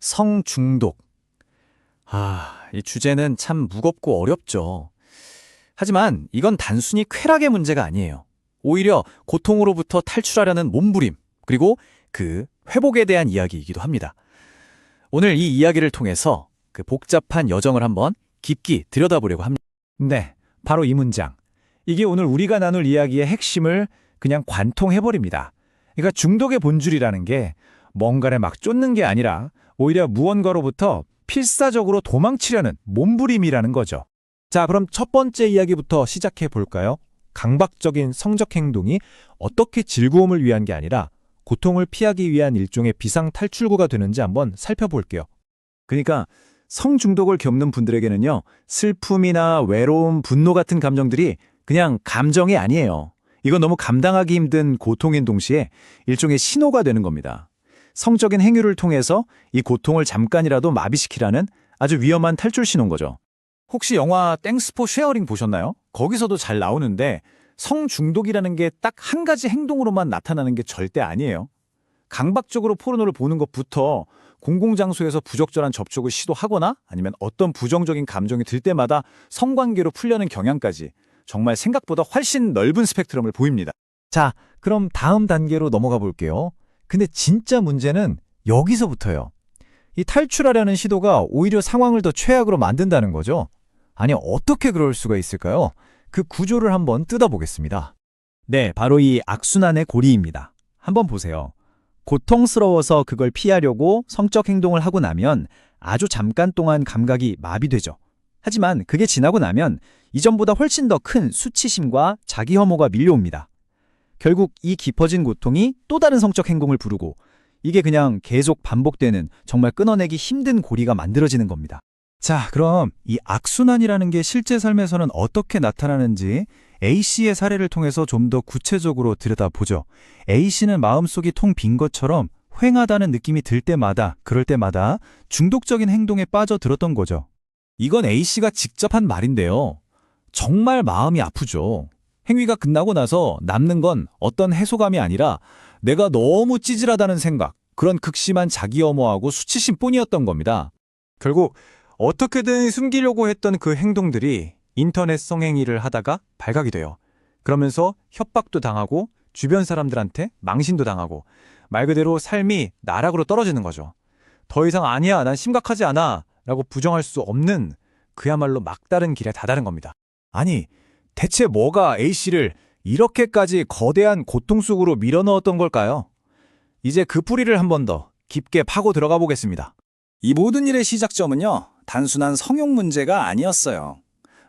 성중독. 이 주제는 참 무겁고 어렵죠. 하지만 이건 단순히 쾌락의 문제가 아니에요. 오히려 고통으로부터 탈출하려는 몸부림, 그리고 그 회복에 대한 이야기이기도 합니다. 오늘 이 이야기를 통해서 그 복잡한 여정을 한번 깊이 들여다보려고 합니다. 네, 바로 이 문장. 이게 오늘 우리가 나눌 이야기의 핵심을 그냥 관통해버립니다. 그러니까 중독의 본질이라는 게 뭔가를 막 쫓는 게 아니라 오히려 무언가로부터 필사적으로 도망치려는 몸부림이라는 거죠. 자, 그럼 첫 번째 이야기부터 시작해 볼까요? 강박적인 성적 행동이 어떻게 즐거움을 위한 게 아니라 고통을 피하기 위한 일종의 비상 탈출구가 되는지 한번 살펴볼게요. 그러니까 성중독을 겪는 분들에게는요, 슬픔이나 외로움, 분노 같은 감정들이 그냥 감정이 아니에요. 이건 너무 감당하기 힘든 고통인 동시에 일종의 신호가 되는 겁니다. 성적인 행위를 통해서 이 고통을 잠깐이라도 마비시키라는 아주 위험한 탈출 신호인 거죠. 혹시 영화 땡스 포 쉐어링 보셨나요? 거기서도 잘 나오는데 성중독이라는 게 딱 한 가지 행동으로만 나타나는 게 절대 아니에요. 강박적으로 포르노를 보는 것부터 공공장소에서 부적절한 접촉을 시도하거나 아니면 어떤 부정적인 감정이 들 때마다 성관계로 풀려는 경향까지 정말 생각보다 훨씬 넓은 스펙트럼을 보입니다. 자, 그럼 다음 단계로 넘어가 볼게요. 근데 진짜 문제는 여기서부터예요. 이 탈출하려는 시도가 오히려 상황을 더 최악으로 만든다는 거죠. 아니, 어떻게 그럴 수가 있을까요? 그 구조를 한번 뜯어보겠습니다. 네, 바로 이 악순환의 고리입니다. 한번 보세요. 고통스러워서 그걸 피하려고 성적 행동을 하고 나면 아주 잠깐 동안 감각이 마비되죠. 하지만 그게 지나고 나면 이전보다 훨씬 더 큰 수치심과 자기 혐오가 밀려옵니다. 결국 이 깊어진 고통이 또 다른 성적 행동을 부르고 이게 그냥 계속 반복되는 정말 끊어내기 힘든 고리가 만들어지는 겁니다. 자, 그럼 이 악순환이라는 게 실제 삶에서는 어떻게 나타나는지 A씨의 사례를 통해서 좀 더 구체적으로 들여다보죠. A씨는 마음속이 통 빈 것처럼 휑하다는 느낌이 들 때마다, 그럴 때마다 중독적인 행동에 빠져들었던 거죠. 이건 A씨가 직접 한 말인데요. 정말 마음이 아프죠. 행위가 끝나고 나서 남는 건 어떤 해소감이 아니라 내가 너무 찌질하다는 생각, 그런 극심한 자기 혐오하고 수치심뿐이었던 겁니다. 결국 어떻게든 숨기려고 했던 그 행동들이 인터넷 성행위를 하다가 발각이 돼요. 그러면서 협박도 당하고 주변 사람들한테 망신도 당하고 말 그대로 삶이 나락으로 떨어지는 거죠. 더 이상 아니야, 난 심각하지 않아 라고 부정할 수 없는 그야말로 막다른 길에 다다른 겁니다. 아니, 대체 뭐가 A씨를 이렇게까지 거대한 고통 속으로 밀어넣었던 걸까요? 이제 그 뿌리를 한 번 더 깊게 파고 들어가 보겠습니다. 이 모든 일의 시작점은요, 단순한 성욕 문제가 아니었어요.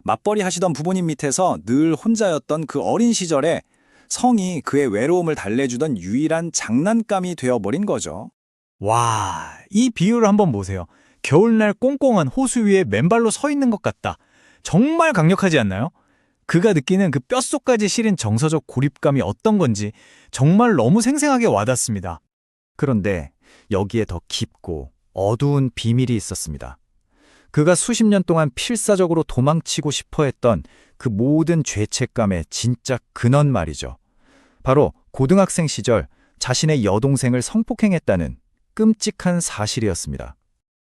맞벌이 하시던 부모님 밑에서 늘 혼자였던 그 어린 시절에 성이 그의 외로움을 달래주던 유일한 장난감이 되어버린 거죠. 와, 이 비유를 한번 보세요. 겨울날 꽁꽁한 호수 위에 맨발로 서 있는 것 같다. 정말 강력하지 않나요? 그가 느끼는 그 뼛속까지 시린 정서적 고립감이 어떤 건지 정말 너무 생생하게 와닿습니다. 그런데 여기에 더 깊고 어두운 비밀이 있었습니다. 그가 수십 년 동안 필사적으로 도망치고 싶어 했던 그 모든 죄책감의 진짜 근원 말이죠. 바로 고등학생 시절 자신의 여동생을 성폭행했다는 끔찍한 사실이었습니다.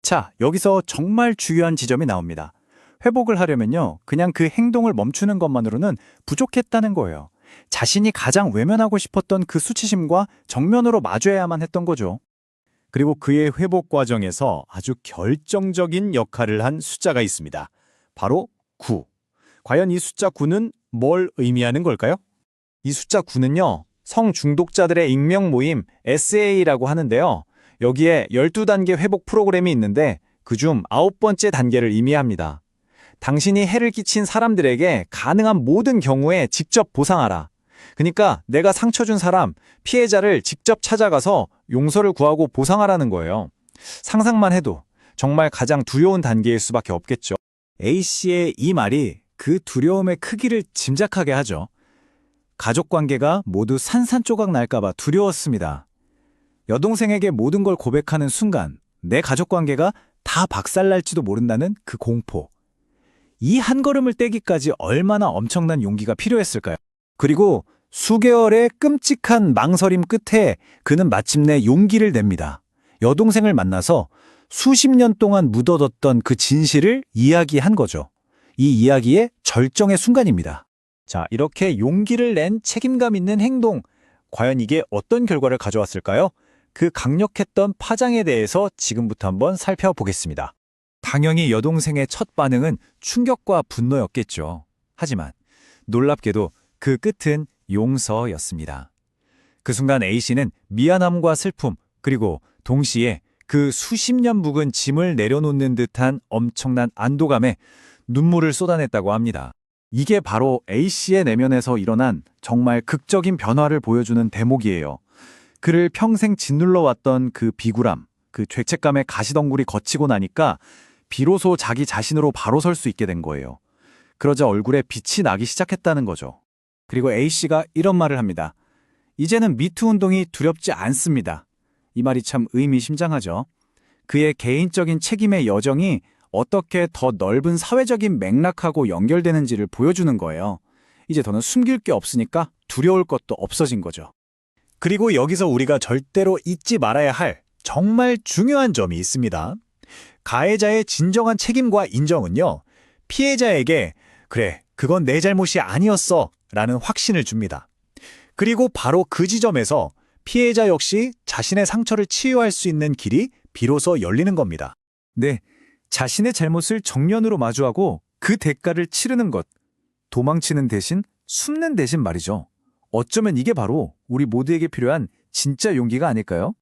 자, 여기서 정말 중요한 지점이 나옵니다. 회복을 하려면요, 그냥 그 행동을 멈추는 것만으로는 부족했다는 거예요. 자신이 가장 외면하고 싶었던 그 수치심과 정면으로 마주해야만 했던 거죠. 그리고 그의 회복 과정에서 아주 결정적인 역할을 한 숫자가 있습니다. 바로 9. 과연 이 숫자 9는 뭘 의미하는 걸까요? 이 숫자 9는요, 성중독자들의 익명 모임 SA라고 하는데요. 여기에 12단계 회복 프로그램이 있는데 그중 9번째 단계를 의미합니다. 당신이 해를 끼친 사람들에게 가능한 모든 경우에 직접 보상하라. 그러니까 내가 상처 준 사람, 피해자를 직접 찾아가서 용서를 구하고 보상하라는 거예요. 상상만 해도 정말 가장 두려운 단계일 수밖에 없겠죠. A씨의 이 말이 그 두려움의 크기를 짐작하게 하죠. 가족관계가 모두 산산조각 날까봐 두려웠습니다. 여동생에게 모든 걸 고백하는 순간 내 가족관계가 다 박살날지도 모른다는 그 공포. 이 한 걸음을 떼기까지 얼마나 엄청난 용기가 필요했을까요? 그리고 수개월의 끔찍한 망설임 끝에 그는 마침내 용기를 냅니다. 여동생을 만나서 수십 년 동안 묻어뒀던 그 진실을 이야기한 거죠. 이 이야기의 절정의 순간입니다. 자, 이렇게 용기를 낸 책임감 있는 행동. 과연 이게 어떤 결과를 가져왔을까요? 그 강력했던 파장에 대해서 지금부터 한번 살펴보겠습니다. 당연히 여동생의 첫 반응은 충격과 분노였겠죠. 하지만 놀랍게도 그 끝은 용서였습니다. 그 순간 A씨는 미안함과 슬픔, 그리고 동시에 그 수십 년 묵은 짐을 내려놓는 듯한 엄청난 안도감에 눈물을 쏟아냈다고 합니다. 이게 바로 A씨의 내면에서 일어난 정말 극적인 변화를 보여주는 대목이에요. 그를 평생 짓눌러왔던 그 비굴함, 그 죄책감의 가시덩굴이 거치고 나니까 비로소 자기 자신으로 바로 설 수 있게 된 거예요. 그러자 얼굴에 빛이 나기 시작했다는 거죠. 그리고 A씨가 이런 말을 합니다. 이제는 미투 운동이 두렵지 않습니다. 이 말이 참 의미심장하죠. 그의 개인적인 책임의 여정이 어떻게 더 넓은 사회적인 맥락하고 연결되는지를 보여주는 거예요. 이제 더는 숨길 게 없으니까 두려울 것도 없어진 거죠. 그리고 여기서 우리가 절대로 잊지 말아야 할 정말 중요한 점이 있습니다. 가해자의 진정한 책임과 인정은요, 피해자에게 그래, 그건 내 잘못이 아니었어 라는 확신을 줍니다. 그리고 바로 그 지점에서 피해자 역시 자신의 상처를 치유할 수 있는 길이 비로소 열리는 겁니다. 네, 자신의 잘못을 정면으로 마주하고 그 대가를 치르는 것. 도망치는 대신 숨는 대신 말이죠. 어쩌면 이게 바로 우리 모두에게 필요한 진짜 용기가 아닐까요?